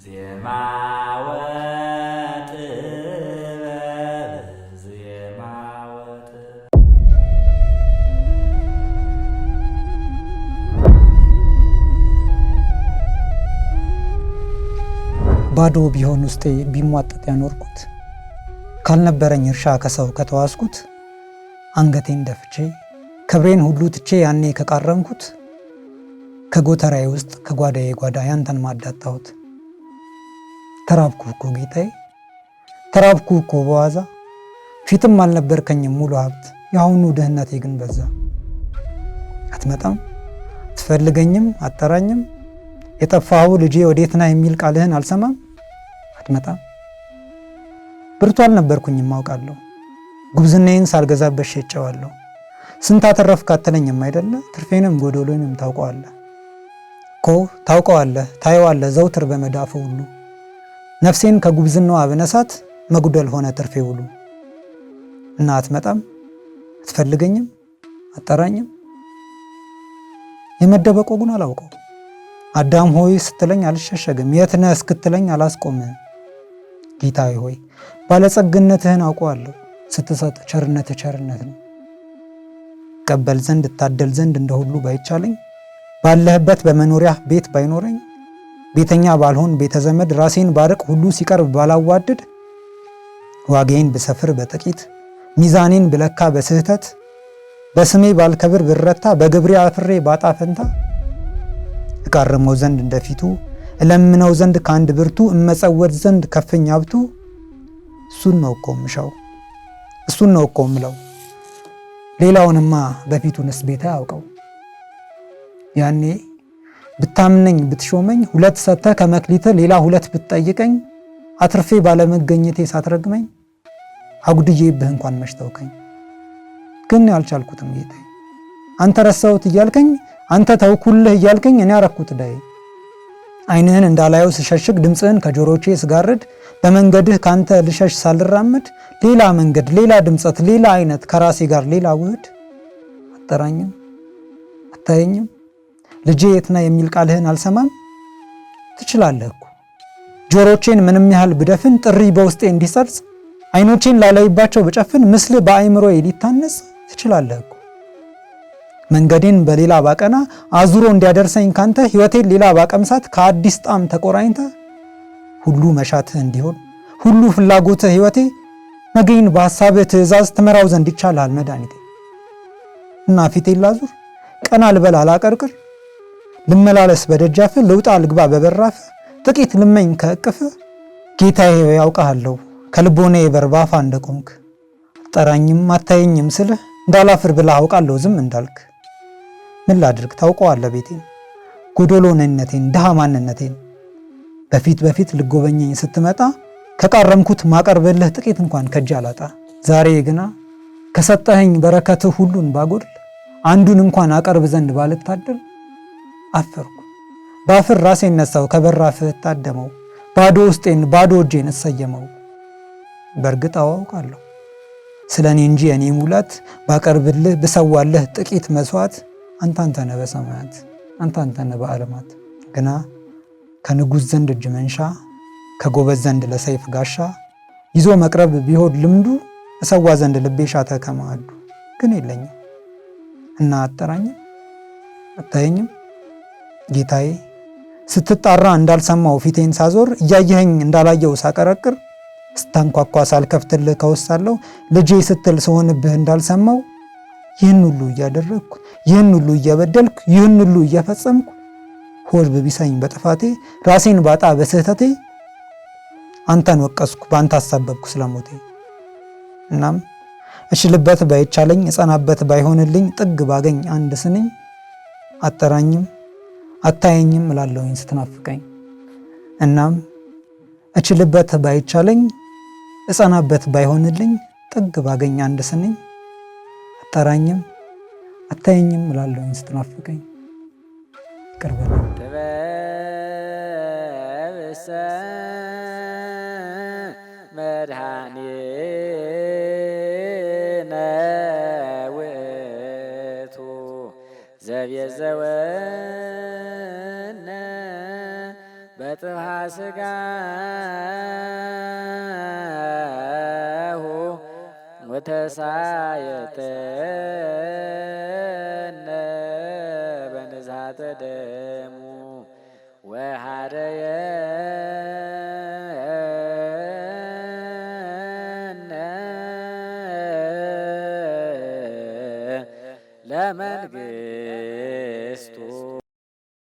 ዜማ ወጥበብ ዜማ ወጥበብ ባዶ ቢሆን ውስጤ ቢሟጠጥ ያኖርኩት ካልነበረኝ እርሻ ከሰው ከተዋስኩት አንገቴን ደፍቼ ክብሬን ሁሉ ትቼ ያኔ ከቃረምኩት ከጎተራዬ ውስጥ ከጓዳዬ ጓዳ ያንተን ማዳጣሁት ተራብኩ እኮ ጌታዬ ተራብኩ እኮ በዋዛ ፊትም አልነበርከኝም ሙሉ ሀብት ያሁኑ ድህነቴ ግን በዛ አትመጣም ትፈልገኝም አጠራኝም የጠፋው ልጄ ወዴት ነህ የሚል ቃልህን አልሰማም አትመጣም ብርቱ አልነበርኩኝም አውቃለሁ ጉብዝናዬን ሳልገዛበት ሸጨዋለሁ ስንት አተረፍክ አትለኝም አይደለ ትርፌንም ጎዶሎንም ታውቀዋለህ እኮ ታውቀዋለህ ታየዋለህ ዘውትር በመዳፉ ሁሉ ነፍሴን ከጉብዝናዋ በነሳት መጉደል ሆነ ትርፌ ሁሉ እና አትመጣም አትፈልገኝም አጠራኝም የመደበቆ ጉን አላውቀው አዳም ሆይ ስትለኝ አልሸሸግም የት ነህ እስክትለኝ አላስቆምህም ጌታዬ ሆይ ባለጸግነትህን አውቀዋለሁ ስትሰጥ ቸርነት ነው ቀበል ዘንድ ታደል ዘንድ እንደሁሉ ባይቻለኝ ባለህበት በመኖሪያ ቤት ባይኖረኝ ቤተኛ ባልሆን ቤተዘመድ ራሴን ባርቅ ሁሉ ሲቀርብ ባላዋድድ ዋጋዬን ብሰፍር በጥቂት ሚዛኔን ብለካ በስህተት በስሜ ባልከብር ብረታ በግብሬ አፍሬ ባጣፈንታ እቃርመው ዘንድ እንደፊቱ እለምነው ዘንድ ካንድ ብርቱ እመጸወት ዘንድ ከፍኝ ሀብቱ እሱን ነው እኮ ምሻው እሱን ነው እኮ ምለው ሌላውንማ በፊቱንስ ቤታ ያውቀው ያኔ ብታምነኝ ብትሾመኝ ሁለት ሰጥተህ ከመክሊት ሌላ ሁለት ብትጠይቀኝ አትርፌ ባለመገኘቴ ሳትረግመኝ አጉድዬብህ እንኳን መሽተውከኝ ግን ያልቻልኩትም ጌታዬ አንተ ረሳሁት እያልከኝ አንተ ተውኩልህ እያልከኝ እኔ አረኩት ዳይ ዓይንህን እንዳላየው ስሸሽግ ድምፅህን ከጆሮቼ ስጋርድ በመንገድህ ካንተ ልሸሽ ሳልራመድ ሌላ መንገድ ሌላ ድምጸት ሌላ አይነት ከራሴ ጋር ሌላ ውህድ አጠራኝም አታየኝም ልጄ የትና የሚል ቃልህን አልሰማም ትችላለህ እኮ ጆሮቼን ምንም ያህል ብደፍን ጥሪ በውስጤ እንዲሰርጽ አይኖቼን ላላይባቸው በጨፍን ምስል በአይምሮዬ ሊታነጽ ትችላለህ እኮ መንገዴን በሌላ ባቀና አዙሮ እንዲያደርሰኝ ካንተ ህይወቴን ሌላ ባቀምሳት ከአዲስ ጣም ተቆራኝተ ሁሉ መሻትህ እንዲሆን ሁሉ ፍላጎትህ ህይወቴ ነገን በሐሳብህ ትእዛዝ ትመራው ዘንድ ይቻላል መድኃኒቴ እና ፊቴን ላዙር ቀና ልበል አላቀርቅር ልመላለስ በደጃፍ ልውጣ ልግባ በበራፍ ጥቂት ልመኝ ከእቅፍ ጌታዬ ያውቃለሁ ከልቦናዬ በርባፋ እንደቆምክ አጠራኝም አታየኝም ስልህ እንዳላፍር ብለህ አውቃለሁ ዝም እንዳልክ ምን ላድርግ ታውቀዋለህ ቤቴን ጎዶሎነቴን ድሃ ማንነቴን በፊት ልጎበኘኝ ስትመጣ ከቃረምኩት ማቀርብልህ ጥቂት እንኳን ከጅ አላጣ ዛሬ ግና ከሰጠኸኝ በረከትህ ሁሉን ባጎድል አንዱን እንኳን አቀርብ ዘንድ ባልታደል አፈርኩ ባፍር ራሴን ነሳው ከበራፍህ ታደመው ባዶ ውስጤን ባዶ እጄን እሰየመው በርግጥ አውቃለሁ ስለኔ እንጂ እኔ ሙላት ባቀርብልህ ብሰዋልህ ጥቂት መስዋዕት አንተ ነህ በሰማያት አንተ ነህ በዓለማት ግና ከንጉሥ ዘንድ እጅ መንሻ ከጎበዝ ዘንድ ለሰይፍ ጋሻ ይዞ መቅረብ ቢሆን ልምዱ እሰዋ ዘንድ ልቤ ሻተ ከማዕዱ ግን የለኝም እና አጠራኝም አታየኝም ጌታዬ ስትጣራ እንዳልሰማው ፊቴን ሳዞር እያየኸኝ እንዳላየው ሳቀረቅር ስታንኳኳ ሳልከፍትልህ ከወሳለሁ ልጄ ስትል ስሆንብህ እንዳልሰማው ይህን ሁሉ እያደረግኩ ይህን ሁሉ እየበደልኩ ይህን ሁሉ እየፈጸምኩ ሆድ ቢሳኝ በጥፋቴ ራሴን ባጣ በስህተቴ አንተን ወቀስኩ በአንተ አሳበብኩ ስለሞቴ እናም እችልበት ባይቻለኝ እጸናበት ባይሆንልኝ ጥግ ባገኝ አንድ ስንኝ አጠራኝም አታየኝም እላለሁኝ ስትናፍቀኝ እናም እችልበት ባይቻለኝ እጸናበት ባይሆንልኝ ጥግ ባገኝ አንድ ስንኝ አጠራኝም አታየኝም እላለሁኝ ስትናፍቀኝ ቅርበና ተበሰ መድኃኒነ ውእቱ ዘቤዘወነ በጥብሐ ስጋሁ ወተሳየጠነ በንዛተ ደሙ ወሃረየነ ለመንግሥት